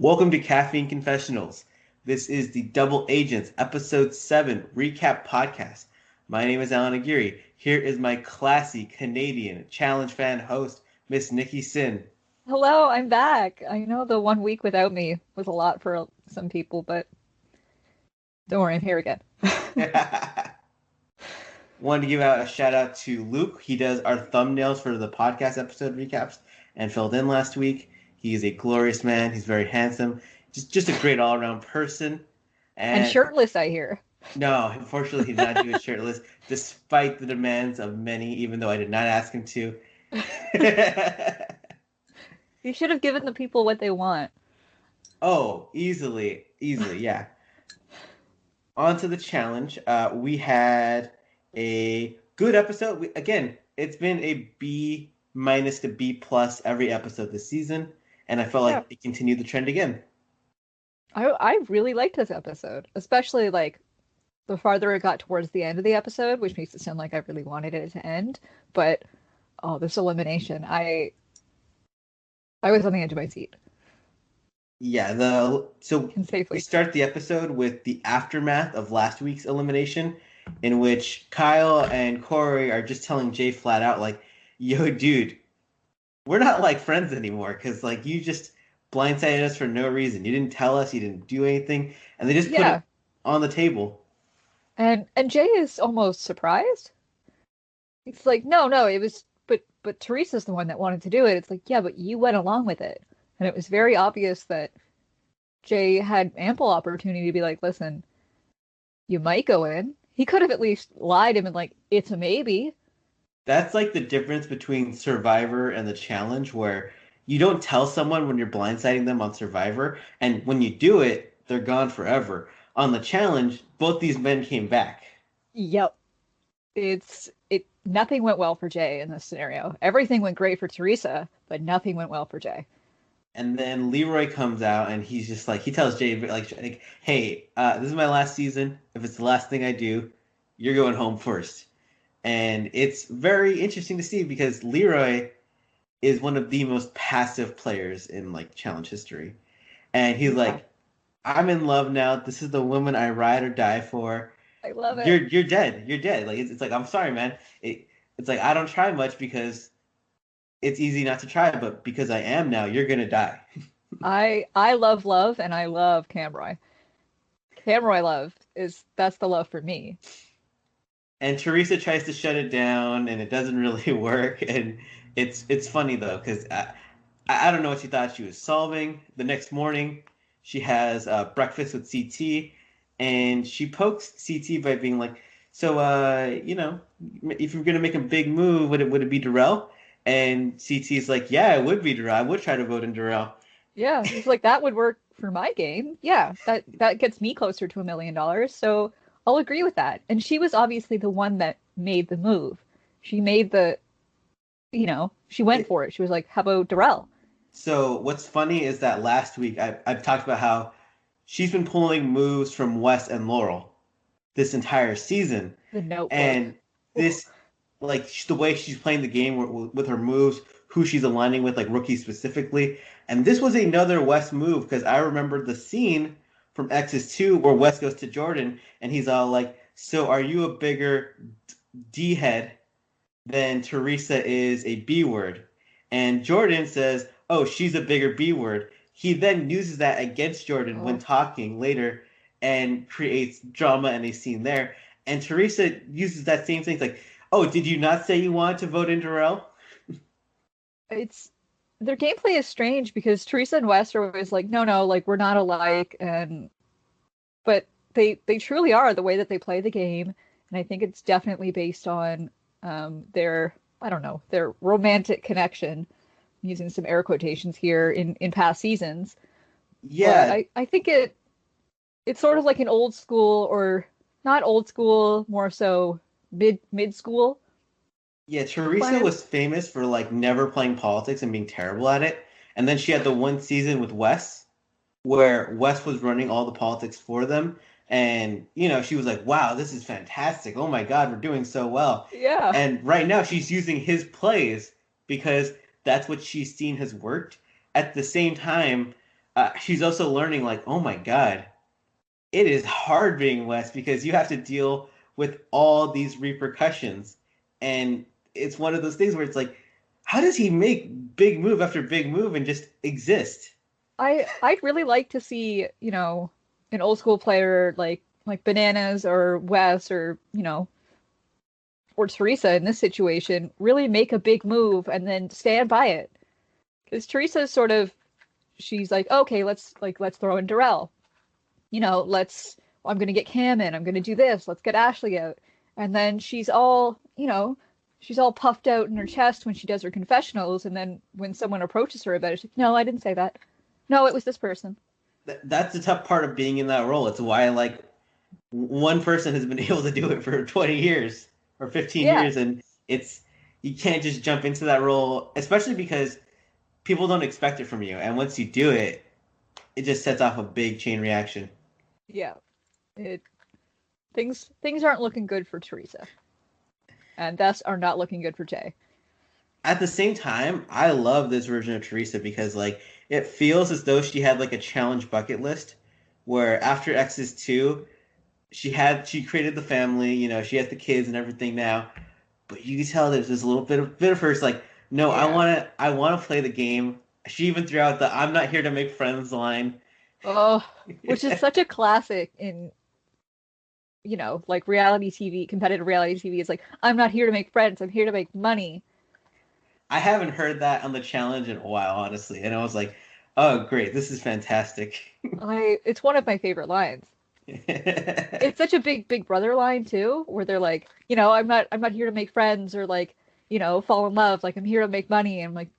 Welcome to Caffeine Confessionals. This is the Double Agents Episode 7 Recap Podcast. My name is Allan and Nikki. Here is my classy Canadian challenge fan host, Miss Nikki Sin. Hello, I'm back. I know the 1 week without me was a lot for some people, but don't worry, I'm here again. Wanted to give out a shout out to Luke. He does our thumbnails for the podcast episode recaps and filled in last week. He is a glorious man. He's very handsome. Just a great all around person. And shirtless, I hear. No, unfortunately, he did not do it shirtless, despite the demands of many, even though I did not ask him to. You should have given the people what they want. Oh, easily, yeah. On to the challenge. We had a good episode. Again, it's been a B- to B+ every episode this season, and I felt like it continued the trend again. I really liked this episode, especially like the farther it got towards the end of the episode, which makes it sound like I really wanted it to end. But this elimination, I was on the edge of my seat. Yeah, we start the episode with the aftermath of last week's elimination, in which Kyle and Corey are just telling Jay flat out, like, yo, dude, we're not like friends anymore, because like you just blindsided us for no reason. You didn't tell us, you didn't do anything, and they just put it on the table. And Jay is almost surprised. It's like, no, it was but Theresa's the one that wanted to do it. It's like, yeah, but you went along with it. And it was very obvious that Jay had ample opportunity to be like, listen, you might go in. He could have at least lied to him and like, it's a maybe. That's like the difference between Survivor and the challenge, where you don't tell someone when you're blindsiding them on Survivor, and when you do it, they're gone forever. On the challenge, both these men came back. Yep. Nothing went well for Jay in this scenario. Everything went great for Theresa, but nothing went well for Jay. And then Leroy comes out and he's just like, he tells Jay, like hey, this is my last season. If it's the last thing I do, you're going home first. And it's very interesting to see because Leroy is one of the most passive players in like challenge history. And he's like, I'm in love now. This is the woman I ride or die for. I love it. You're dead. You're dead. Like it's like, I'm sorry, man. It's like I don't try much because it's easy not to try, but because I am now, you're gonna die. I love and I love Camroy. Camroy love that's the love for me. And Theresa tries to shut it down, and it doesn't really work. And it's funny though, because I don't know what she thought she was solving. The next morning, she has breakfast with CT, and she pokes CT by being like, "So, if you're gonna make a big move, would it be Darrell?" And CT's like, "Yeah, it would be Darrell. I would try to vote in Darrell." Yeah, he's like, "That would work for my game. Yeah, that gets me closer to $1 million. So I'll agree with that." And she was obviously the one that made the move. She made she went for it. She was like, "How about Darrell?" So what's funny is that last week I've talked about how she's been pulling moves from Wes and Laurel this entire season. The Notebook. And this, like, the way she's playing the game with her moves, who she's aligning with, like rookies specifically. And this was another Wes move, because I remember the scene from X's 2 where Wes goes to Jordan and he's all like, "So are you a bigger D head than Theresa is a B word?" And Jordan says, "Oh, she's a bigger B word." He then uses that against Jordan when talking later and creates drama and a scene there. And Theresa uses that same thing. It's like, "Oh, did you not say you wanted to vote in Darrell?" Their gameplay is strange because Theresa and Wes are always like, no, like we're not alike, but they truly are the way that they play the game, and I think it's definitely based on their romantic connection. I'm using some air quotations here in past seasons. Yeah, but I think it's sort of like an old school, or not old school, more so mid school. Yeah, Theresa was famous for like never playing politics and being terrible at it. And then she had the one season with Wes where Wes was running all the politics for them. And, she was like, "Wow, this is fantastic. Oh my God, we're doing so well." Yeah. And right now she's using his plays because that's what she's seen has worked. At the same time, she's also learning like, oh my God, it is hard being Wes because you have to deal with all these repercussions. And it's one of those things where it's like, how does he make big move after big move and just exist? I'd really like to see, an old school player like Bananas or Wes or, or Theresa in this situation really make a big move and then stand by it. Because Teresa's sort of she's like, okay, let's throw in Darrell. I'm gonna get Cam in, I'm gonna do this, let's get Ashley out. And then she's all puffed out in her chest when she does her confessionals, and then when someone approaches her about it, she's like, no, I didn't say that. No, it was this person. That's the tough part of being in that role. It's why like one person has been able to do it for 20 years or 15 Yeah, years, and it's you can't just jump into that role, especially because people don't expect it from you. And once you do it, it just sets off a big chain reaction. yeah. It things aren't looking good for Theresa. And thus are not looking good for Jay. At the same time, I love this version of Theresa because like it feels as though she had like a challenge bucket list where after X's 2, she created the family, she has the kids and everything now. But you can tell there's this little bit of hers like, no, Yeah. I wanna play the game. She even threw out the I'm not here to make friends line. Oh, which is such a classic in, like reality TV, competitive reality TV. It's like, I'm not here to make friends, I'm here to make money. I haven't heard that on the challenge in a while, honestly. And I was like, oh great, this is fantastic. It's one of my favorite lines. It's such a big brother line too, where they're like, I'm not here to make friends or like, fall in love. Like I'm here to make money. And I'm like,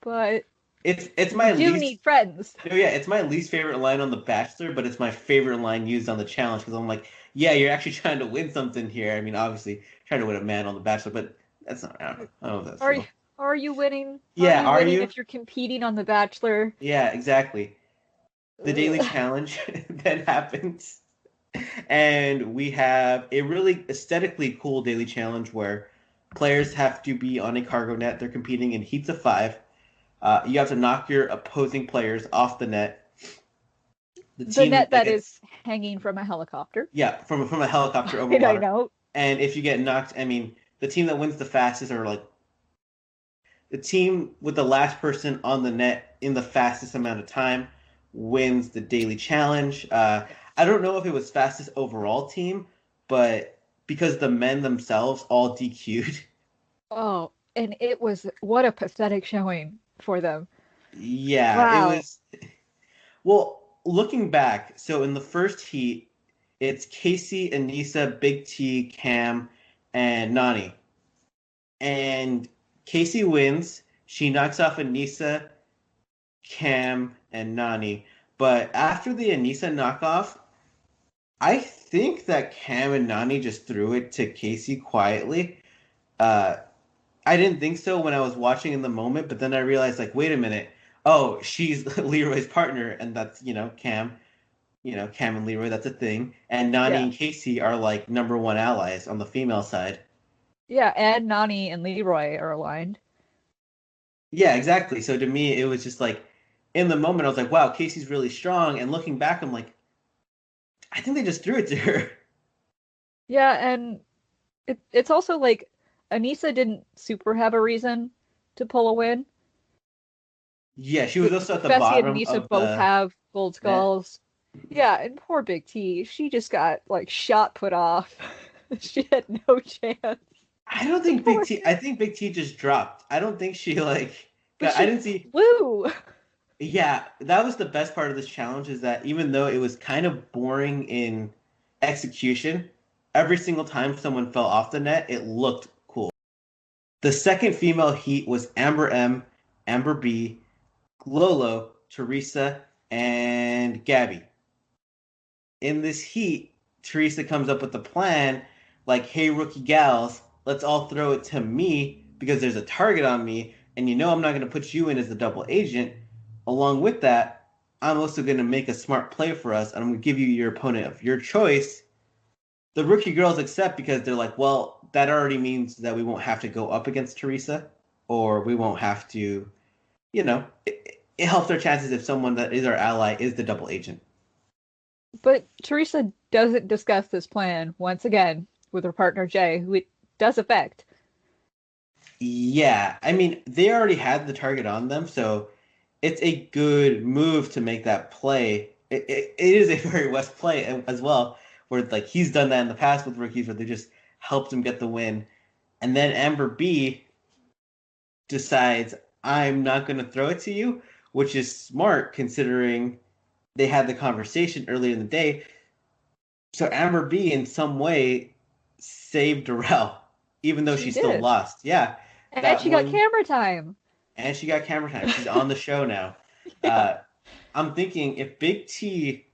but It's you my do least need friends. no, yeah, it's my least favorite line on The Bachelor, but it's my favorite line used on the challenge because I'm like, yeah, you're actually trying to win something here. I mean, obviously, trying to win a man on The Bachelor, but that's not. I don't know if that's Are real. are you winning? Are Yeah, you are winning you? if you're competing on The Bachelor? Yeah, exactly. The daily Ugh. challenge then happens, and we have a really aesthetically cool daily challenge where players have to be on a cargo net. They're competing in heats of five. You have to knock your opposing players off the net. The The team net that that is gets hanging from a helicopter. yeah from a helicopter over I water, know. and if you get knocked, I mean the team that wins the fastest or like the team with the last person on the net in the fastest amount of time wins the daily challenge. I don't know if it was fastest overall team, but because the men themselves all DQ'd. Oh, and it was what a pathetic showing for them. Yeah, it Wow. was. Well, looking back, so in the first heat, it's Casey, Anissa, Big T, Cam, and Nani. And Casey wins. She knocks off Anissa, Cam, and Nani. But after the Anissa knockoff, I think that Cam and Nani just threw it to Casey quietly. Uh, I didn't think so when I was watching in the moment, but then I realized, like, wait a minute. Oh, she's Leroy's partner, and that's, Cam. Cam and Leroy, that's a thing. And Nani Yeah. and Casey are like number one allies on the female side. Yeah, and Nani and Leroy are aligned. Yeah, exactly. So to me, it was just like in the moment, I was like, wow, Casey's really strong. And looking back, I'm like, I think they just threw it to her. Yeah, and it's also like Anissa didn't super have a reason to pull a win. Yeah, she was also at the Fessy and bottom Anissa of both the have gold net. skulls. Yeah, and poor Big T, she just got like shot put off. She had no chance. I don't The think Big poor T. I think Big T just dropped. I don't think she like but got. I she didn't see. flew. Yeah, that was the best part of this challenge is that even though it was kind of boring in execution, every single time someone fell off the net, it looked cool. The second female heat was Amber M, Amber B, Lolo, Teresa, and Gabby. In this heat, Teresa comes up with the plan like, hey, rookie gals, let's all throw it to me because there's a target on me, and I'm not going to put you in as the double agent. Along with that, I'm also going to make a smart play for us, and I'm going to give you your opponent of your choice. The rookie girls accept because they're like, well, that already means that we won't have to go up against Teresa, or we won't have to, you know, it helps our chances if someone that is our ally is the double agent. But Theresa doesn't discuss this plan once again with her partner Jay, who it does affect. Yeah, I mean, they already had the target on them, so it's a good move to make that play. It is a very West play as well, where like he's done that in the past with rookies where they just helped him get the win. And then Amber B decides, I'm not going to throw it to you, which is smart considering they had the conversation earlier in the day. So Amber B, in some way, saved Darrell, even though She she still did. lost. Yeah, And that she got one. camera time. And she got camera time. She's on the show now. Yeah. Uh, I'm thinking if Big T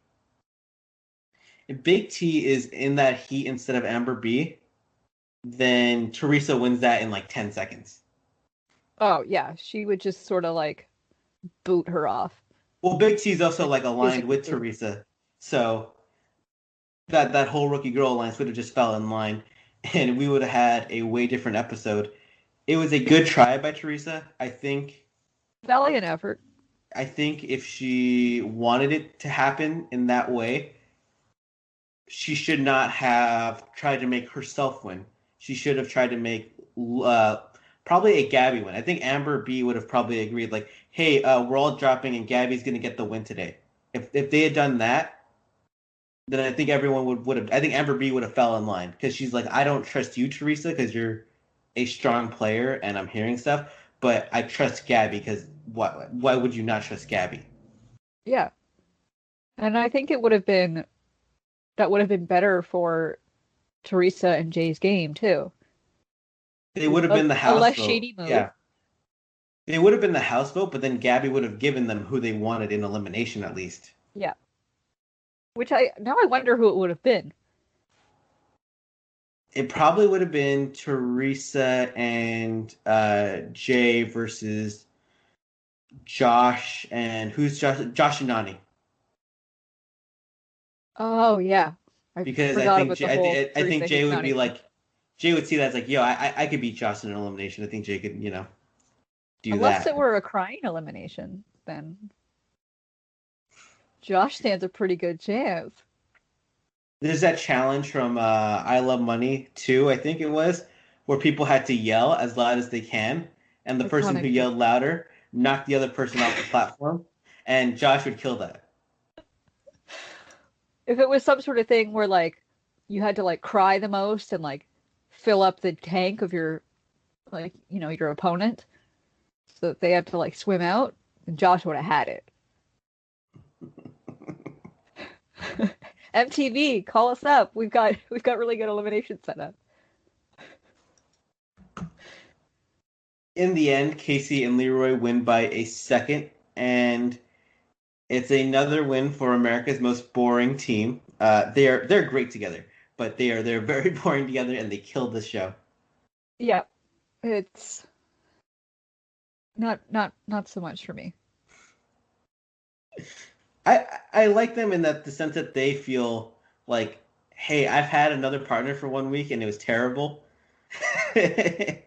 is in that heat instead of Amber B, then Theresa wins that in like 10 seconds. Oh, yeah. She would just sort of like boot her off. Well, Big T is also Like like aligned physically with boot. Theresa, so that whole rookie girl alliance would have just fell in line, and we would have had a way different episode. It was a good try by Theresa. Valiant effort. I think if she wanted it to happen in that way, she should not have tried to make herself win. She should have tried to make probably a Gabby win. I think Amber B would have probably agreed, like, hey, we're all dropping and Gabby's going to get the win today. If they had done that, then I think everyone would have. I think Amber B would have fell in line because she's like, I don't trust you, Theresa, because you're a strong player and I'm hearing stuff, but I trust Gabby because why would you not trust Gabby? Yeah. And I think that would have been better for Theresa and Jay's game too. They would have been the A house less vote. shady move. Yeah. They would have been the house vote, but then Gabby would have given them who they wanted in elimination at least. Yeah. Which I wonder who it would have been. It probably would have been Theresa and Jay versus Josh and who's Josh? Josh and Nani. Oh yeah. I Because forgot about the whole I think Theresa Jay hates would be Nani thing. like Jay would see that as like, yo, I could beat Josh in an elimination. I think Jay could, do Unless it that. were a crying elimination, then Josh stands a pretty good chance. There's that challenge from I Love Money 2, I think it was, where people had to yell as loud as they can, and the person who Iconic. yelled louder knocked the other person off the platform, and Josh would kill that. If it was some sort of thing where like you had to like cry the most and like fill up the tank of your like your opponent so that they have to like swim out, then Josh would have had it. MTV, call us up. We've got really good elimination set up. In the end, Casey and Leroy win by a second, and it's another win for America's most boring team. They're great together, but they're very boring together, and they killed the show. Yeah, it's not so much for me. I like them in that the sense that they feel like, hey, I've had another partner for 1 week and it was terrible. They're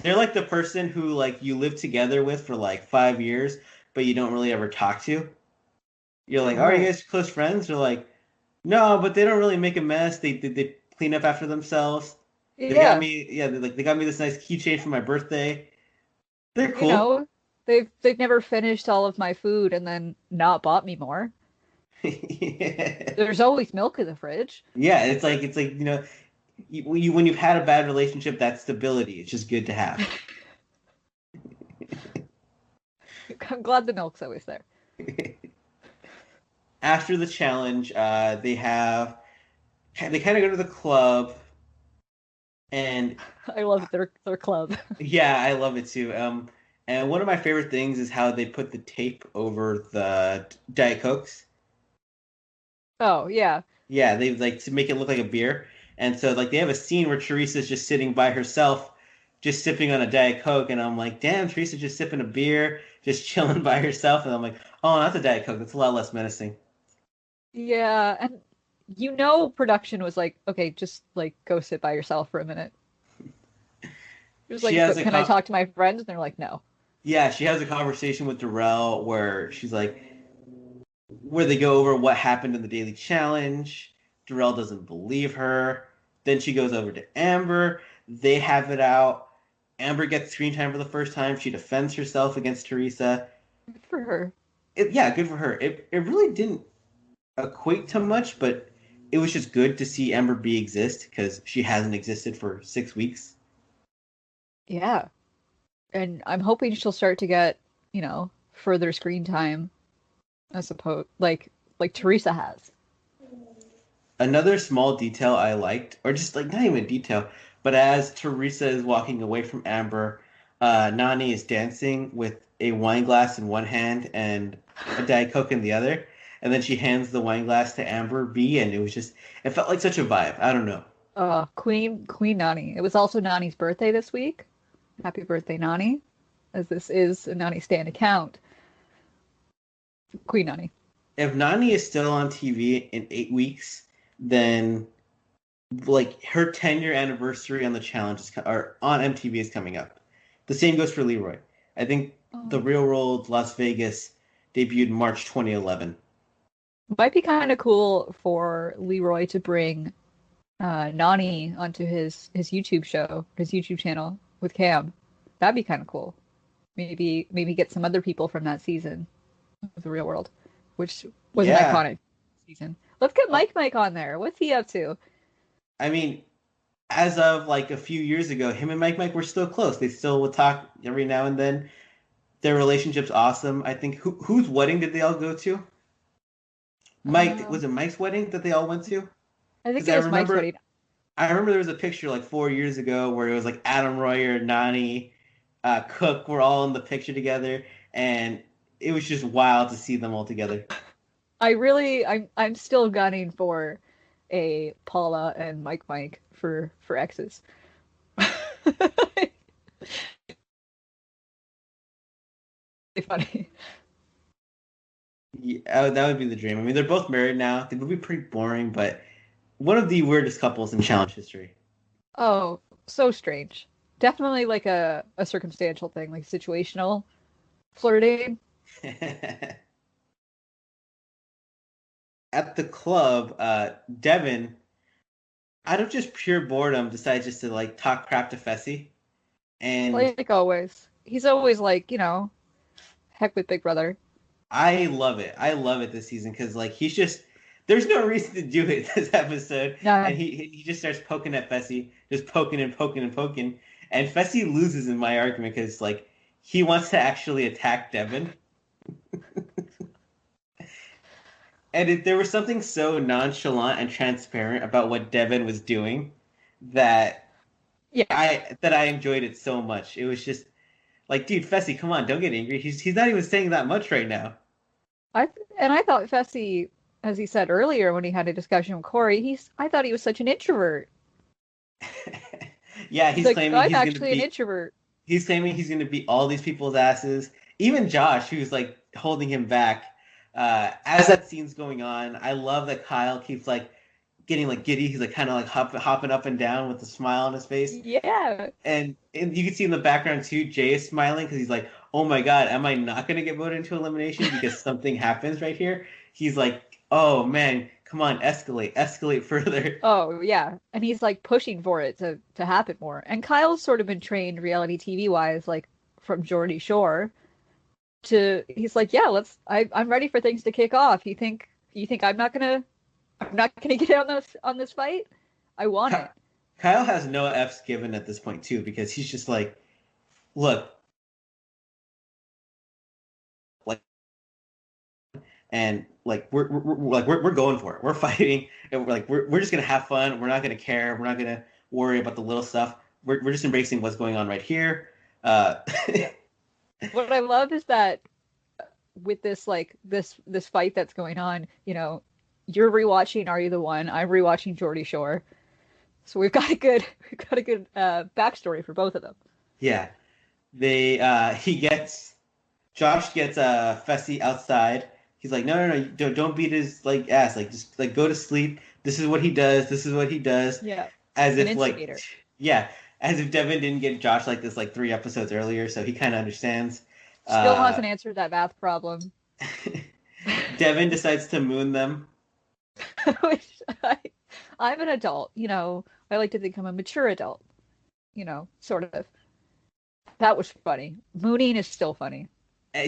like the person who like you live together with for like 5 years, but you don't really ever talk to. You're like, are you Oh, guys close friends? They're like, no, but they don't really make a mess. They clean up after themselves. They got yeah. me, yeah. They got me this nice keychain for my birthday. They're You cool. know, they've never finished all of my food and then not bought me more. Yeah. There's always milk in the fridge. Yeah, it's like when you've had a bad relationship, that stability. It's just good to have. I'm glad the milk's always there. After the challenge, they kind of go to the club, and I love their club. yeah, I love it too. And one of my favorite things is how they put the tape over the Diet Cokes. Oh yeah, Yeah, they like to make it look like a beer, and so like they have a scene where Teresa's just sitting by herself, just sipping on a Diet Coke, and I'm like, damn, Teresa's just sipping a beer, just chilling by herself, and I'm like, oh, that's a Diet Coke. That's a lot less menacing. yeah, and production was like, okay, just like go sit by yourself for a minute. It was She like, has but a can I talk to my friends? And they're like, no. Yeah, she has a conversation with Darrell where she's like, where they go over what happened in the daily challenge. Darrell doesn't believe her. Then she goes over to Amber. They have it out. Amber gets screen time for the first time. She defends herself against Theresa. Good for her. Yeah, good for her. It really didn't equate to much, but it was just good to see Amber B exist because she hasn't existed for 6 weeks. Yeah. And I'm hoping she'll start to get, further screen time, I suppose, like Theresa has. Another small detail I liked, or just like not even a detail, but as Theresa is walking away from Amber, Nani is dancing with a wine glass in one hand and a Diet Coke in the other. And then she hands the wine glass to Amber B, and it felt like such a vibe. I don't know. Queen Nani. It was also Nani's birthday this week. Happy birthday, Nani. As this is a Nani Stan account. Queen Nani. If Nani is still on TV in 8 weeks, then like her 10-year anniversary on the challenge or on MTV is coming up. The same goes for Leroy. I think the Real World Las Vegas debuted March 2011. Might be kind of cool for Leroy to bring Nani onto his YouTube show, his YouTube channel with Cam. That'd be kind of cool. Maybe get some other people from that season of the Real World, which was an iconic season. Let's get Mike on there. What's he up to? I mean, as of like a few years ago, him and Mike were still close. They still would talk every now and then. Their relationship's awesome. I think whose wedding did they all go to? Mike, was it Mike's wedding that they all went to? I think it was Mike's wedding. I remember there was a picture like 4 years ago where it was like Adam Royer, Nani, Cook were all in the picture together, and it was just wild to see them all together. I'm still gunning for a Paula and Mike for exes. Funny. Yeah, that would be the dream. I mean, they're both married now. They would be pretty boring, but one of the weirdest couples in challenge history. Oh, so strange. Definitely like a circumstantial thing, like situational flirting. At the club, Devin, out of just pure boredom, decides just to like talk crap to Fessy. And like always. He's always like, heck with Big Brother. I love it. I love it this season because like he's just there's no reason to do it this episode, and he just starts poking at Fessy, just poking and poking and poking, and Fessy loses in my argument because like he wants to actually attack Devin, and there was something so nonchalant and transparent about what Devin was doing that I enjoyed it so much. It was just like, dude, Fessy, come on, don't get angry. He's not even saying that much right now. I thought Fessy, as he said earlier when he had a discussion with Corey, I thought he was such an introvert. Yeah, he's like, claiming I'm actually an introvert. He's claiming he's going to beat all these people's asses. Even Josh, who's like holding him back. As that scene's going on, I love that Kyle keeps like getting like giddy. He's like kind of like hopping up and down with a smile on his face. Yeah. And you can see in the background too, Jay is smiling because he's like, oh my God, am I not going to get voted into elimination because something happens right here? He's like, oh man, come on, escalate further. Oh yeah. And he's like pushing for it to happen more. And Kyle's sort of been trained reality TV wise, like from Geordie Shore he's like, yeah, I'm ready for things to kick off. You think I'm not gonna get on this fight? I want it. Kyle has no F's given at this point too, because he's just like, look, like, and like we're going for it. We're fighting, and we're just gonna have fun. We're not gonna care. We're not gonna worry about the little stuff. We're just embracing what's going on right here. What I love is that with this fight that's going on, you're rewatching Are You the One? I'm rewatching Geordie Shore. So we've got a good backstory for both of them. Yeah. Josh gets Fessy outside. He's like, no, don't beat his like ass. Like just like go to sleep. This is what he does. Yeah. As if like, yeah, as if Devin didn't get Josh like this like 3 episodes earlier, so he kind of understands. Still Uh, hasn't answered that math problem. Devin decides to moon them. Which I'm an adult, I like to think I'm a mature adult, sort of. That was funny. Mooning is still funny.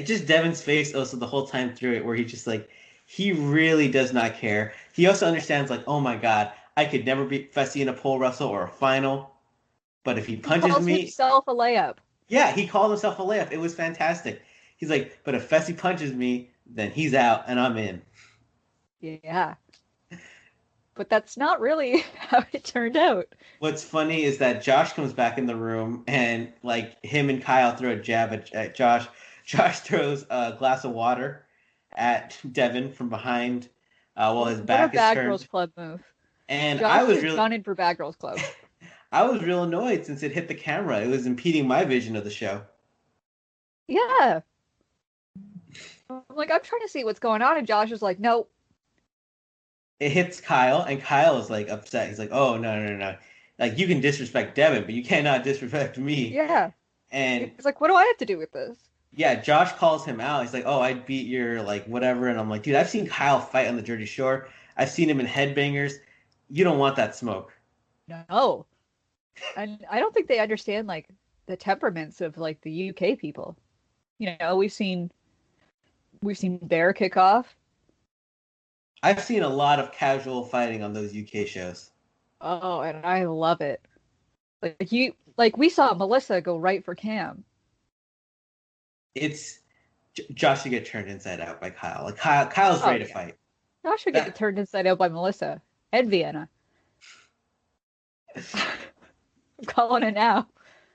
Just Devin's face also the whole time through it, where he's just like, he really does not care. He also understands, like, oh my god, I could never beat Fessy in a pole wrestle or a final, but if he He punches calls me, himself a layup. yeah, he called himself a layup. It was fantastic. He's like, but if Fessy punches me, then he's out and I'm in. Yeah. But that's not really how it turned out. What's funny is that Josh comes back in the room and like him and Kyle throw a jab at Josh. Josh throws a glass of water at Devin from behind while his What a back is Bad turned. Girls Club move. And Josh is gunning for Bad Girls Club. I was real annoyed since it hit the camera. It was impeding my vision of the show. Yeah. I'm like, I'm trying to see what's going on, and Josh is like, nope. It hits Kyle, and Kyle is like upset. He's like, "Oh no! Like you can disrespect Devin, but you cannot disrespect me." Yeah. And he's like, what do I have to do with this? yeah, Josh calls him out. He's like, "Oh, I beat your like whatever," and I'm like, "Dude, I've seen Kyle fight on the Jersey Shore. I've seen him in headbangers. You don't want that smoke." No. And I don't think they understand like the temperaments of like the UK people. We've seen Bear kick off. I've seen a lot of casual fighting on those UK shows. Oh, and I love it. Like we saw Melissa go right for Cam. It's Josh should get turned inside out by Kyle. Like Kyle's ready to fight. Josh should get turned inside out by Melissa and Vienna. I'm calling it now.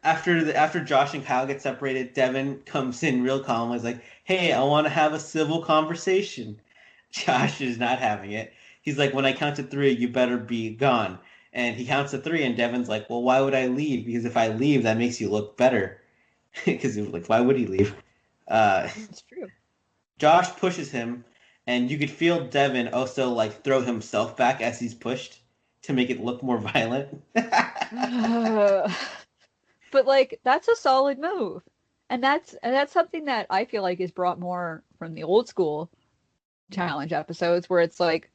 After Josh and Kyle get separated, Devin comes in real calm. He's like, "Hey, I want to have a civil conversation." Josh is not having it. He's like, "When I count to 3, you better be gone." And he counts to 3, and Devin's like, "Well, why would I leave? Because if I leave, that makes you look better." Because he was like, "Why would he leave?" It's true. Josh pushes him, and you could feel Devin also like throw himself back as he's pushed to make it look more violent. But like that's a solid move, and that's something that I feel like is brought more from the old school challenge episodes, where it's like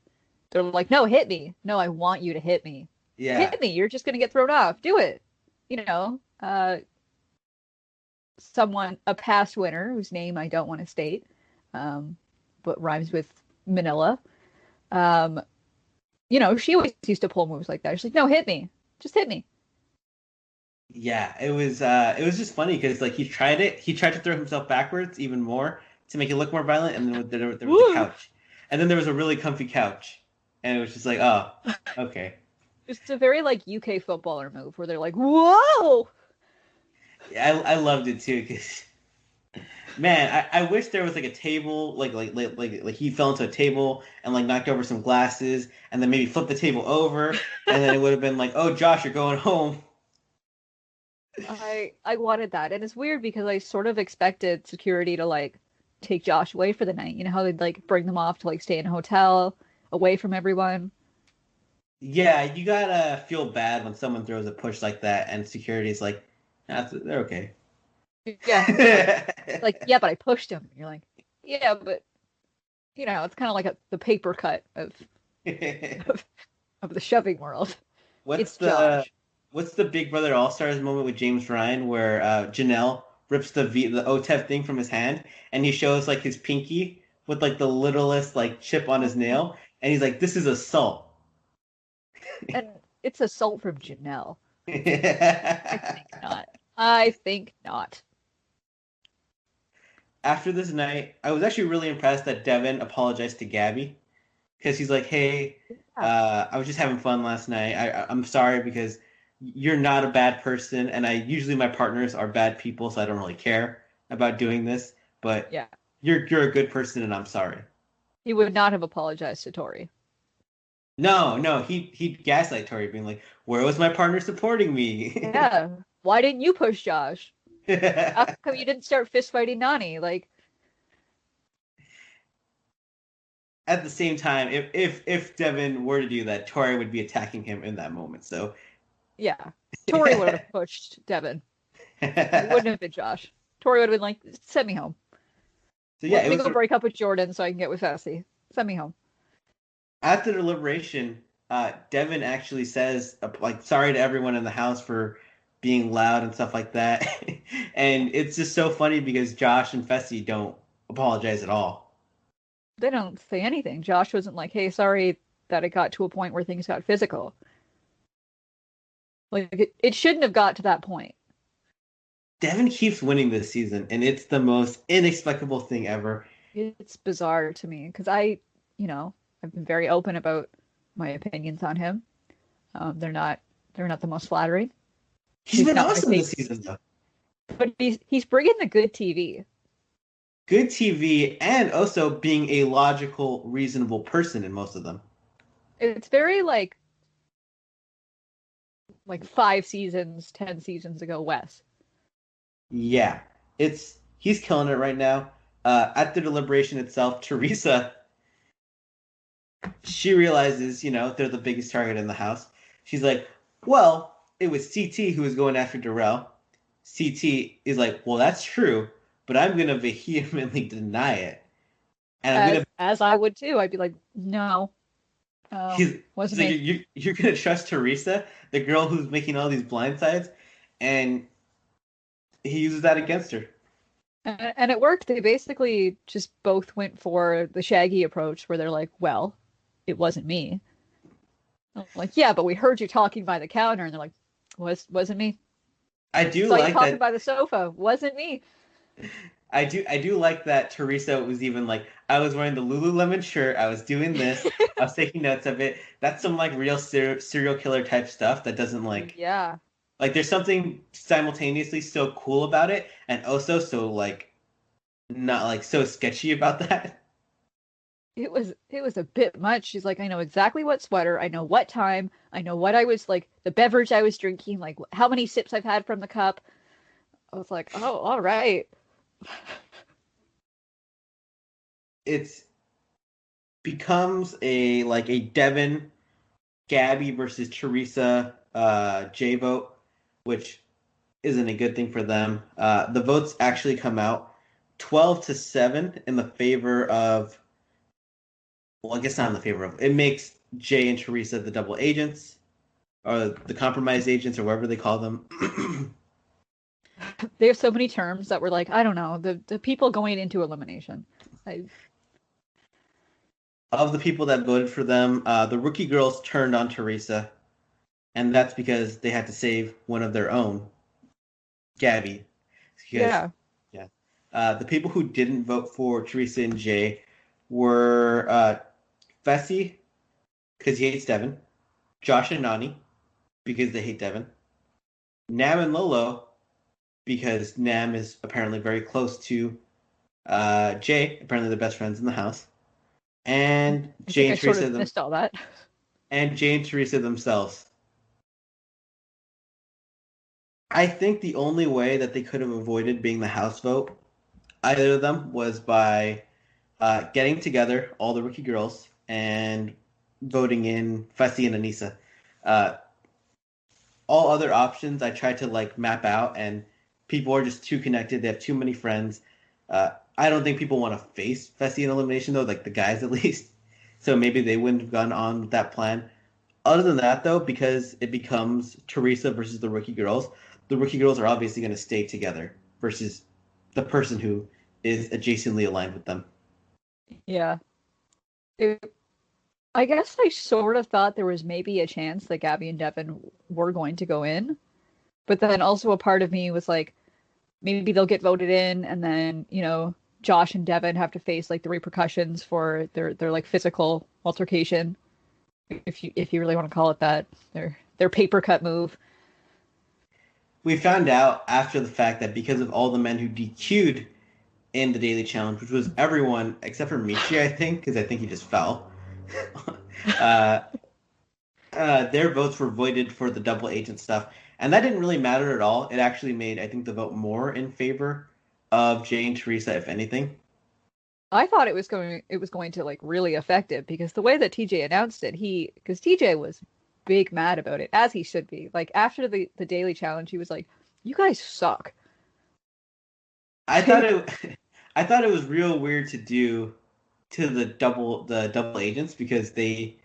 they're like, "No, hit me. No, I want you to hit me. Yeah, hit me. You're just gonna get thrown off. Do it." A past winner whose name I don't want to state, but rhymes with Manila. She always used to pull moves like that. She's like, "No, hit me. Just hit me." yeah. It was just funny because like he tried to throw himself backwards even more to make it look more violent, and then there was a couch, and then there was a really comfy couch, and it was just like, oh, okay. It's a very like UK footballer move where they're like, "Whoa!" Yeah, I loved it too because, man, I wish there was like a table, like he fell into a table and like knocked over some glasses, and then maybe flipped the table over, and then it would have been like, oh, Josh, you're going home. I wanted that, and it's weird because I sort of expected security to like take Josh away for the night. You know how they'd like bring them off to like stay in a hotel away from everyone. Yeah, you gotta feel bad when someone throws a push like that, and security's like, they're okay. Yeah. Like, yeah, but I pushed him. You're like, yeah, but it's kind of like the paper cut of the shoving world. What's the Big Brother All Stars moment with James Ryan where Janelle rips the OTEV thing from his hand and he shows like his pinky with like the littlest like chip on his nail, and he's like, "This is assault." And it's assault from Janelle. I think not. After this night, I was actually really impressed that Devin apologized to Gabby because he's like, "Hey, I was just having fun last night. I'm sorry because you're not a bad person, and usually my partners are bad people, so I don't really care about doing this. But yeah, you're a good person, and I'm sorry." He would not have apologized to Tori. No, he'd gaslight Tori, being like, "Where was my partner supporting me?" Yeah, why didn't you push Josh? How come you didn't start fist fighting Nani? Like, at the same time, if Devin were to do that, Tori would be attacking him in that moment. So, yeah, Tori would have pushed Devin. It wouldn't have been Josh. Tori would have been like, send me home. So yeah, Let me go break up with Jordan so I can get with Fessy. Send me home. After Deliberation, Devin actually says like sorry to everyone in the house for being loud and stuff like that, and it's just so funny because Josh and Fessy don't apologize at all. They don't say anything. Josh wasn't like, hey, sorry that it got to a point where things got physical. Like, it shouldn't have got to that point. Devin keeps winning this season, and it's the most inexplicable thing ever. It's bizarre to me because you know, I've been very open about my opinions on him. They're not the most flattering. He's been not awesome this season, though. But he's bringing the good TV. Good TV, and also being a logical, reasonable person in most of them. It's very like 5 seasons, 10 seasons ago, Wes. Yeah, he's killing it right now. At the Deliberation itself, Theresa, she realizes, they're the biggest target in the house. She's like, well, it was CT who was going after Darrell. CT is like, well, that's true, but I'm going to vehemently deny it. And as I would too. I'd be like, no. Wasn't me. You're going to trust Theresa, the girl who's making all these blindsides? And he uses that against her. And it worked. They basically just both went for the Shaggy approach where they're like, well, it wasn't me. I'm like, yeah, but we heard you talking by the counter. And they're like, wasn't me. I do saw like you talking that. By the sofa. Wasn't me. I do like that Theresa was even like, I was wearing the Lululemon shirt, I was doing this, I was taking notes of it. That's some like real serial killer type stuff that doesn't yeah. Like there's something simultaneously so cool about it and also so like not like so sketchy about that. It was a bit much. She's like, I know exactly what sweater, I know what time, I know what I was like, the beverage I was drinking, like how many sips I've had from the cup. I was like, oh, all right. It's becomes a Devin, Gabby versus Theresa J vote, which isn't a good thing for them. The votes actually come out 12-7 in the favor of. Well, I guess not in the favor of. It makes Jay and Theresa the double agents, or the compromise agents, or whatever they call them. They have so many terms that were like, I don't know, the people going into elimination. Of the people that voted for them, the rookie girls turned on Theresa, and that's because they had to save one of their own, Gabby. Because, yeah. The people who didn't vote for Theresa and Jay were Fessy, because he hates Devin, Josh and Nani, because they hate Devin, Nam and Lolo, because Nam is apparently very close to Jay, apparently the best friends in the house, and Jay and Theresa missed all that. And Jay and Theresa themselves. I think the only way that they could have avoided being the house vote, either of them, was by getting together all the rookie girls and voting in Fessy and Anissa. All other options I tried to map out, and people are just too connected. They have too many friends. I don't think people want to face Fessy in elimination though, like the guys at least. So maybe they wouldn't have gone on with that plan. Other than that though, because it becomes Theresa versus the rookie girls, the rookie girls are obviously going to stay together versus the person who is adjacently aligned with them. Yeah. I guess I sort of thought there was maybe a chance that Gabby and Devin were going to go in. But then also a part of me was like, maybe they'll get voted in and then, Josh and Devin have to face the repercussions for their physical altercation. If you really want to call it that, their paper cut move. We found out after the fact that because of all the men who DQ'd in the daily challenge, which was everyone except for Michi, I think, because I think he just fell. Their votes were voided for the double agent stuff, and that didn't really matter at all. It actually made, I think, the vote more in favor of Jay and Theresa, if anything. I thought it was going to really affect it because the way that TJ announced it, because TJ was big mad about it, as he should be. After the daily challenge, he was like, "You guys suck." I thought it I thought it was real weird to do to the double agents because they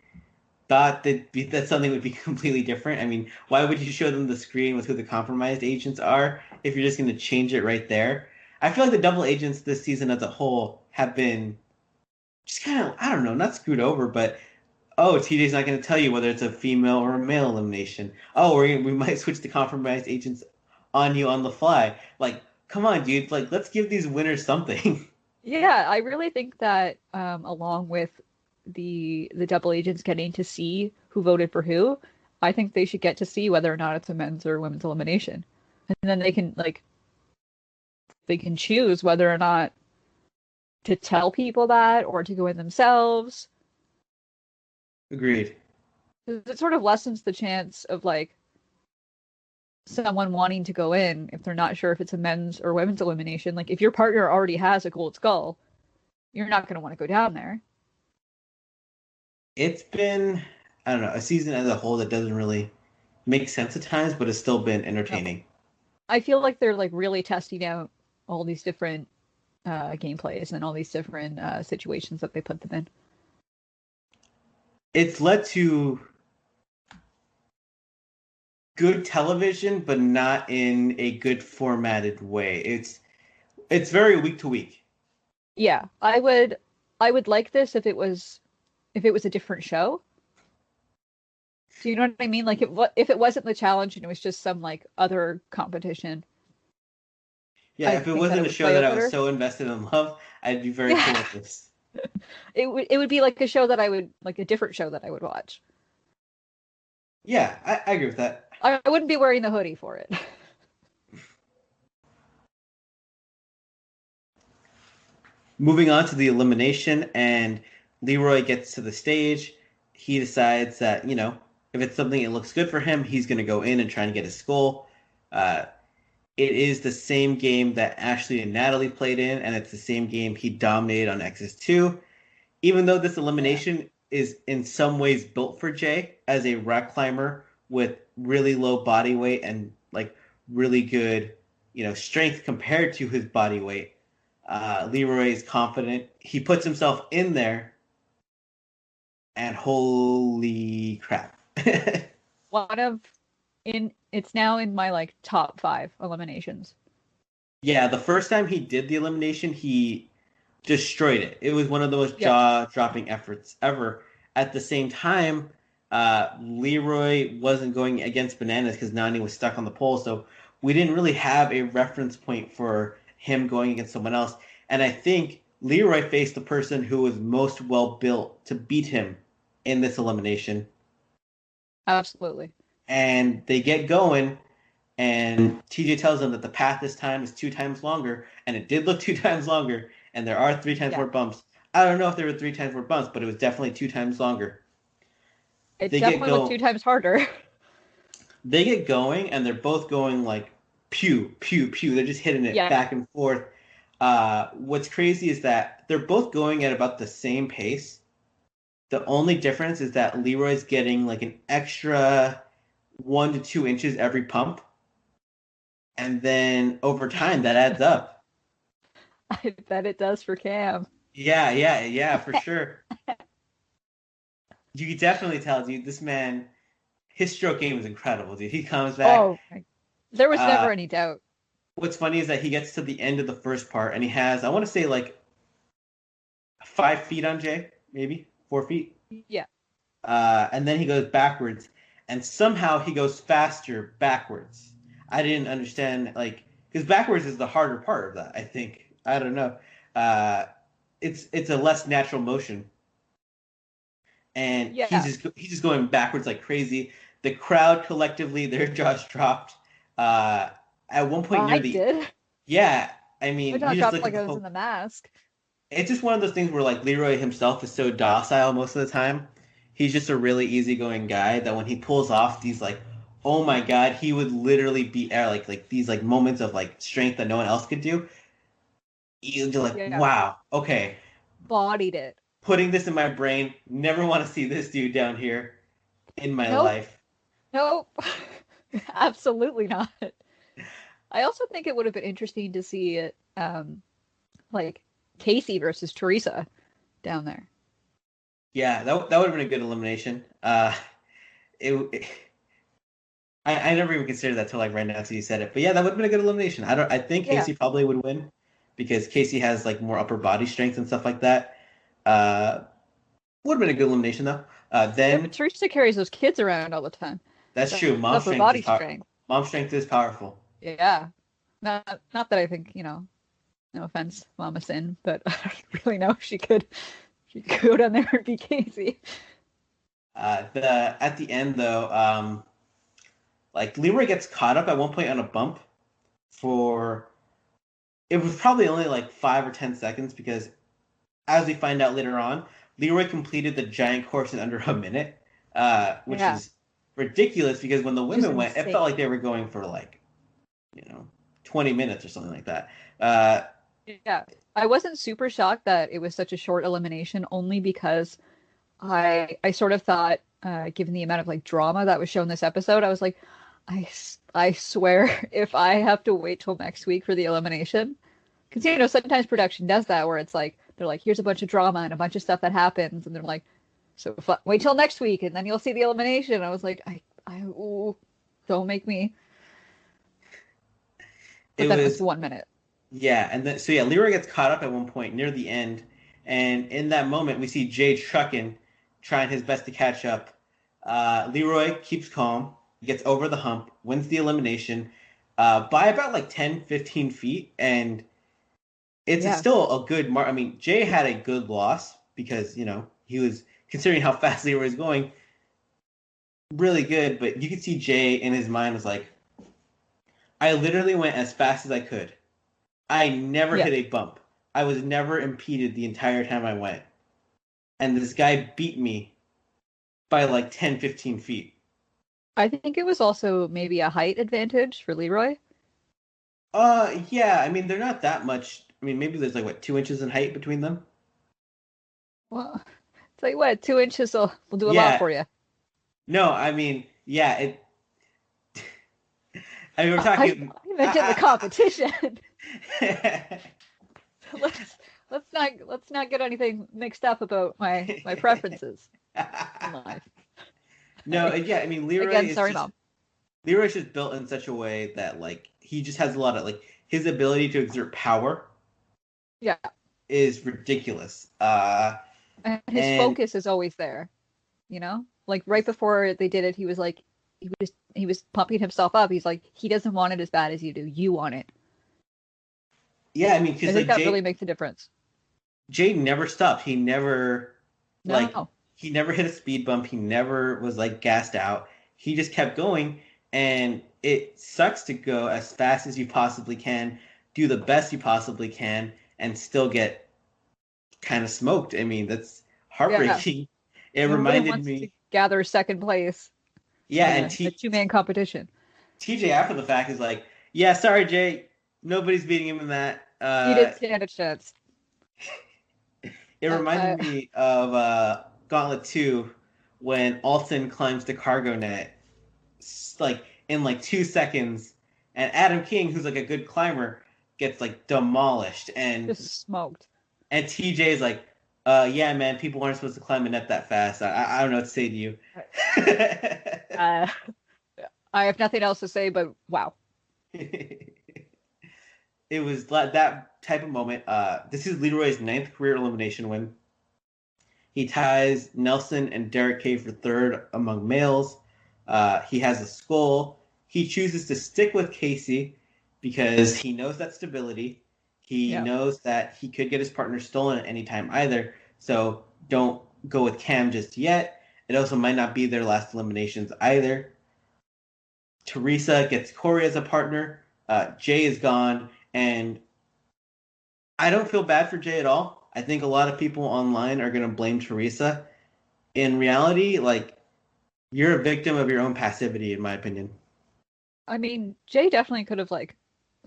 thought that something would be completely different. I mean, why would you show them the screen with who the compromised agents are if you're just going to change it right there? I feel like the double agents this season as a whole have been just kind of, I don't know, not screwed over, but oh, TJ's not going to tell you whether it's a female or a male elimination. Oh, we might switch the compromised agents on you on the fly. Like, come on, dude. Like, let's give these winners something. Yeah, I really think that along with the double agents getting to see who voted for who, I think they should get to see whether or not it's a men's or women's elimination. And then they can choose whether or not to tell people that or to go in themselves. Agreed. It sort of lessens the chance of like someone wanting to go in if they're not sure if it's a men's or women's elimination. Like if your partner already has a gold skull, you're not going to want to go down there. It's been, I don't know, a season as a whole that doesn't really make sense at times, but it's still been No. entertaining. I feel like they're like really testing out all these different gameplays and all these different situations that they put them in. It's led to good television, but not in a good formatted way. It's very week to week. Yeah, I would like this if it was a different show. Do you know what I mean? Like if it wasn't the challenge and it was just some like other competition, Yeah, I if it think that it wasn't a would show play that out I was better. so invested in love, I'd be very cool Yeah, with this. it would be like a show that I would like a different show that I would watch. Yeah, I agree with that. I wouldn't be wearing the hoodie for it. Moving on to the elimination, and Leroy gets to the stage. He decides that, if it's something that looks good for him, he's going to go in and try and get his goal. Uh, it is the same game that Ashley and Natalie played in, and it's the same game he dominated on X's2. Even though this Yeah. elimination is in some ways built for Jay as a rock climber with really low body weight and like really good, strength compared to his body weight. Leroy is confident. He puts himself in there, and holy crap. One of in it's now in my like top 5 eliminations. Yeah, the first time he did the elimination, he destroyed it. It was one of the most Yep. jaw-dropping efforts ever. At the same time, Leroy wasn't going against Bananas because Nani was stuck on the pole, so we didn't really have a reference point for him going against someone else. And I think Leroy faced the person who was most well built to beat him in this elimination. Absolutely. And they get going, and TJ tells them that the path this time is 2 times longer, and it did look 2 times longer, and there are 3 times Yeah. more bumps. I don't know if there were 3 times more bumps, but it was definitely 2 times longer. It They get definitely looked go, 2 times harder. they get going, and they're both going like pew pew pew. They're just hitting it Yeah. back and forth. What's crazy is that they're both going at about the same pace. The only difference is that Leroy's getting like an extra 1 to 2 inches every pump, and then over time that adds up. I bet it does for Cam. Yeah, for sure. You can definitely tell, dude. This man, his stroke game is incredible, dude. He comes back. Oh, there was Uh, never any doubt. what's funny is that he gets to the end of the first part, and he has, I want to say, like 5 feet on Jay, maybe 4 feet. Yeah. And then he goes backwards, and somehow he goes faster backwards. I didn't understand, like, because backwards is the harder part of that. I think. I don't know. Uh, it's a less natural motion, and Yeah. he's just going backwards like crazy. The crowd collectively, their jaws dropped. Uh, at one point near I the did. yeah, I My mean, jaw you just dropped look at like the I was in whole. the mask. It's just one of those things where like Leroy himself is so docile most of the time. He's just a really easygoing guy that when he pulls off these like, oh my god, he would literally be like these like moments of like strength that no one else could do. You're just like, Yeah. wow, okay, Bodied it. putting this in my brain. Never want to see this dude down here in my Nope. life. Nope. Absolutely not. I also think it would have been interesting to see it like Casey versus Theresa down there. Yeah, that would have been a good elimination. It I never even considered that till like right now until you said it. But yeah, that would have been a good elimination. I think Yeah. Casey probably would win because Casey has like more upper body strength and stuff like that. Uh, would have been a good elimination though. Yeah, but Then Teresa carries those kids around all the time. that's true. That upper body strength. Mom strength is powerful. Yeah. Not that I think, no offense, Mama Sin, but I don't really know if she could go down there and be Casey. The at the end though, like Leroy gets caught up at one point on a bump for it was probably only like 5 or 10 seconds because as we find out later on, Leroy completed the giant course in under a minute, which Yeah. is ridiculous because when the women went, insane. it felt like they were going for like, 20 minutes or something like that. Yeah. I wasn't super shocked that it was such a short elimination only because I sort of thought, given the amount of like drama that was shown this episode, I was like, I swear if I have to wait till next week for the elimination, because sometimes production does that where it's like they're like, here's a bunch of drama and a bunch of stuff that happens, and they're like, so wait till next week and then you'll see the elimination. I was like, ooh, don't make me. But then it was 1 minute. Yeah, and then so yeah, Leroy gets caught up at one point near the end, and in that moment we see Jay trucking, trying his best to catch up. Leroy keeps calm, gets over the hump, wins the elimination by about like 10, 15 feet, and it's still a good mark. I mean, Jay had a good loss because he was considering how fast Leroy was going, really good. But you could see Jay in his mind was like, I literally went as fast as I could. I never hit a bump. I was never impeded the entire time I went. And this guy beat me by like 10, 15 feet. I think it was also maybe a height advantage for Leroy. Yeah. I mean, they're not that much. I mean, maybe there's like, what, 2 inches in height between them? Well, it's like, what, 2 inches will do a lot for you. No, I mean, yeah, I mean, we're talking. I meant in the competition. Let's not get anything mixed up about my preferences in life. No, yeah, I mean, Leroy again, sorry, Mom. Leroy's just built in such a way that like he just has a lot of like his ability to exert power. Yeah, is ridiculous. And his focus is always there. Like right before they did it, he was like, he was pumping himself up. He's like, he doesn't want it as bad as you do. You want it. Yeah, I mean, because I think that really makes a difference. Jay never stopped. He never he never hit a speed bump. He never was like gassed out. He just kept going, and it sucks to go as fast as you possibly can, do the best you possibly can, and still get kind of smoked. I mean, that's heartbreaking. Yeah. It reminded me to gather second place. Yeah, and the two-man competition. TJ after the fact is like, yeah, sorry, Jay, nobody's beating him in that. You didn't stand a chance. It reminded me of Gauntlet 2 when Alton climbs the cargo net, like in like 2 seconds, and Adam King, who's like a good climber, gets like demolished and just smoked. And TJ is like, yeah, man, people aren't supposed to climb a net that fast. I don't know what to say to you. I have nothing else to say, but wow. It was that type of moment. This is Leroy's 9th career elimination win. He ties Nelson and Derek K for 3rd among males. He has a skull. He chooses to stick with Casey because he knows that stability. He knows that he could get his partner stolen at any time either. So don't go with Cam just yet. It also might not be their last eliminations either. Theresa gets Corey as a partner. Jay is gone. And I don't feel bad for Jay at all. I think a lot of people online are going to blame Theresa. In reality, like, you're a victim of your own passivity, in my opinion. I mean, Jay definitely could have, like,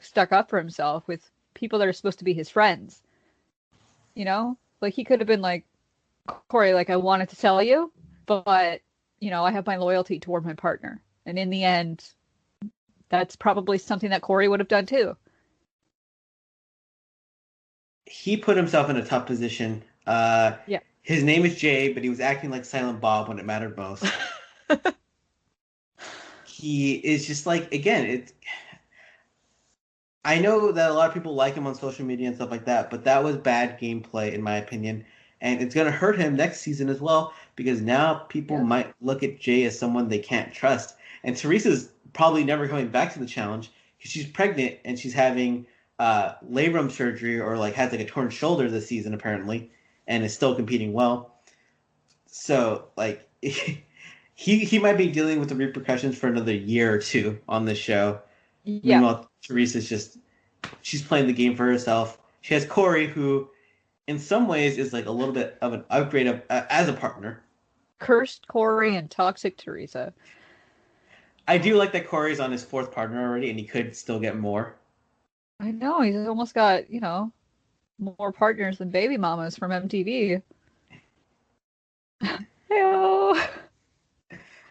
stuck up for himself with people that are supposed to be his friends. Like, he could have been like, Corey, like, I wanted to tell you, but, I have my loyalty toward my partner. And in the end, that's probably something that Corey would have done too. he put himself in a tough position. Yeah. His name is Jay, but he was acting like Silent Bob when it mattered most. He is just like, again, I know that a lot of people like him on social media and stuff like that, but that was bad gameplay in my opinion, and it's gonna hurt him next season as well because now people Yeah. might look at Jay as someone they can't trust. And Teresa's probably never coming back to the challenge because she's pregnant and she's having labrum surgery or like has like a torn shoulder this season apparently, and is still competing well. So like he might be dealing with the repercussions for another year or two on this show. Yeah. Meanwhile, Teresa's just she's playing the game for herself. She has Corey, who in some ways is like a little bit of an upgrade of as a partner. Cursed Corey and toxic Theresa. I do like that Corey's on his fourth partner already, and he could still get more. I know, he's almost got, more partners than baby mamas from MTV. Heyo.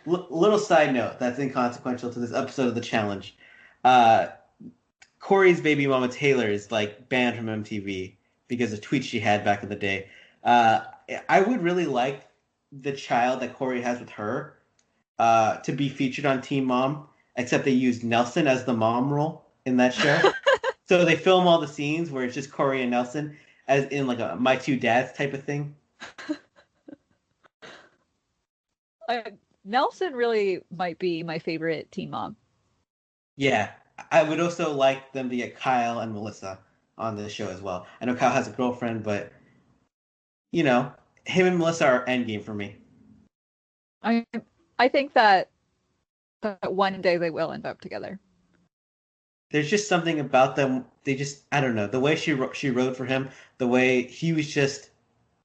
Little side note that's inconsequential to this episode of the challenge. Uh, Corey's baby mama Taylor is like banned from MTV because of tweets she had back in the day. Uh, I would really like the child that Corey has with her to be featured on Teen Mom, except they used Nelson as the mom role in that show. So they film all the scenes where it's just Corey and Nelson, as in like a My Two Dads type of thing. Nelson really might be my favorite teen mom. Yeah, I would also like them to get Kyle and Melissa on this show as well. I know Kyle has a girlfriend, but you know, him and Melissa are endgame for me. I I think that one day they will end up together. There's just something about them. They just, I don't know, the way she rode for him, the way he was just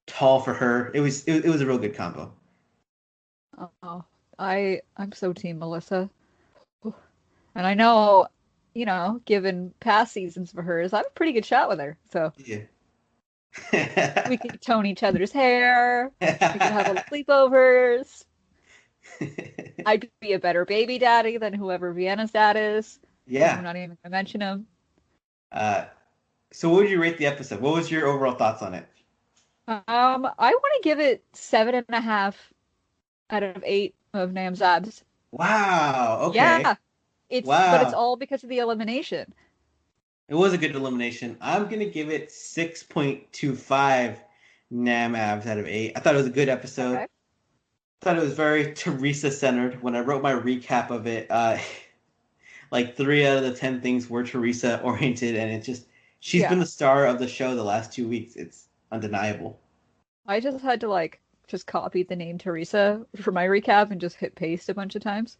tall for her. It was a real good combo. Oh, I'm so team Melissa. And I know, given past seasons for hers, I have a pretty good shot with her. So Yeah. we could tone each other's hair. We could have little sleepovers. I'd be a better baby daddy than whoever Vienna's dad is. Yeah. I'm not even gonna mention him. So what would you rate the episode? What was your overall thoughts on it? I want to give it 7.5 out of 8 of Nam's abs. Wow. Okay. Yeah, but it's Wow. all because of the elimination. It was a good elimination. I'm gonna give it 6.25 Nam abs out of 8. I thought it was a good episode. Okay. I thought it was very Teresa centered. When I wrote my recap of it, like 3 out of the 10 things were Teresa oriented, and she's been the star of the show the last 2 weeks. It's undeniable. I just had to just copy the name Theresa for my recap and just hit paste a bunch of times.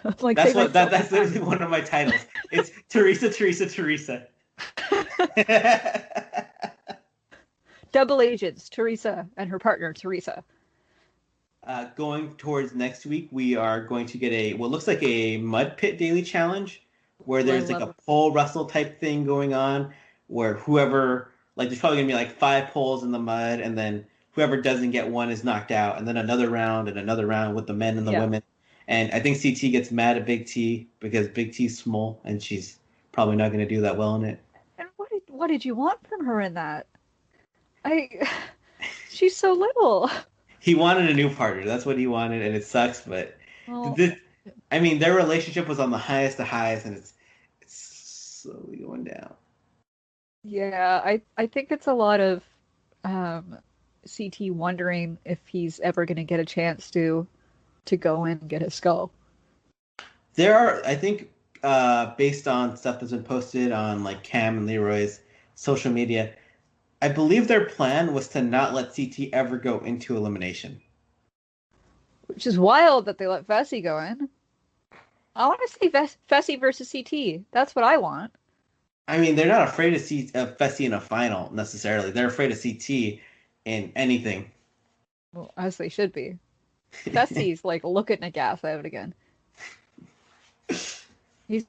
That's literally one of my titles. It's Theresa, Theresa, Theresa. Double agents, Theresa and her partner, Theresa. Going towards next week, we are going to get what looks like a mud pit daily challenge, where there's like a pole wrestle type thing going on, where whoever there's probably gonna be like 5 poles in the mud, and then whoever doesn't get one is knocked out, and then another round with the men and the women. And I think CT gets mad at Big T because Big T's small, and she's probably not going to do that well in it. And what did you want from her in that? She's so little. He wanted a new partner. That's what he wanted, and it sucks. But their relationship was on the highest of highs, and it's slowly going down. Yeah, I think it's a lot of CT wondering if he's ever going to get a chance to go in and get his skull. There are, I think, based on stuff that's been posted on Cam and Leroy's social media, I believe their plan was to not let CT ever go into elimination. Which is wild that they let Fessy go in. I want to see Fessy versus CT. That's what I want. I mean, they're not afraid of Fessy in a final, necessarily. They're afraid of CT in anything. Well, as they should be. Fessy's looking to gas out again. He's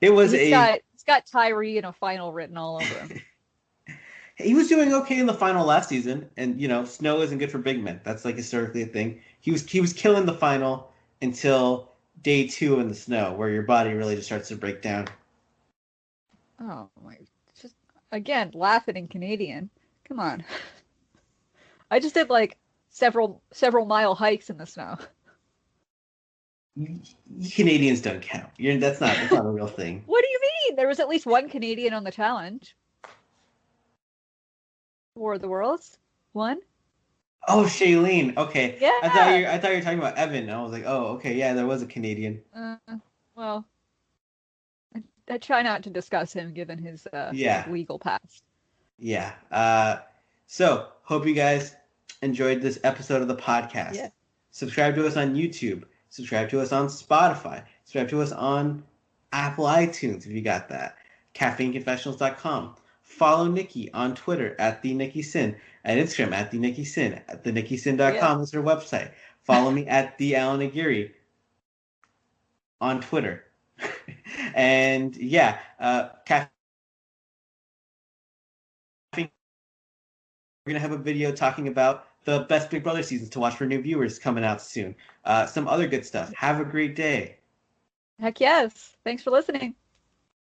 got Tyree in a final written all over him. He was doing okay in the final last season, and snow isn't good for big men. That's historically a thing. He was killing the final until day 2 in the snow, where your body really just starts to break down. Oh my! Again, laughing in Canadian. Come on. I just did like several mile hikes in the snow. Canadians don't count. That's not a real thing. What do you mean? There was at least one Canadian on the challenge. War of the Worlds? One? Oh, Shailene. Okay. Yeah. I thought you were talking about Evan. I was like, oh, okay, yeah, there was a Canadian. Well, I try not to discuss him given his Yeah. legal past. Yeah. So hope you guys enjoyed this episode of the podcast. Yeah. Subscribe to us on YouTube. Subscribe to us on Spotify. Subscribe to us on Apple iTunes if you got that. CaffeineConfessionals.com. Follow Nikki on Twitter at the Nikki Sin, and Instagram at the Nikki Sin. At thenikkisin.com is her website. Follow me at the Allan and Nikki on Twitter. And yeah, Caffeine. We're gonna have a video talking about the best Big Brother seasons to watch for new viewers coming out soon. Some other good stuff. Have a great day. Heck yes. Thanks for listening.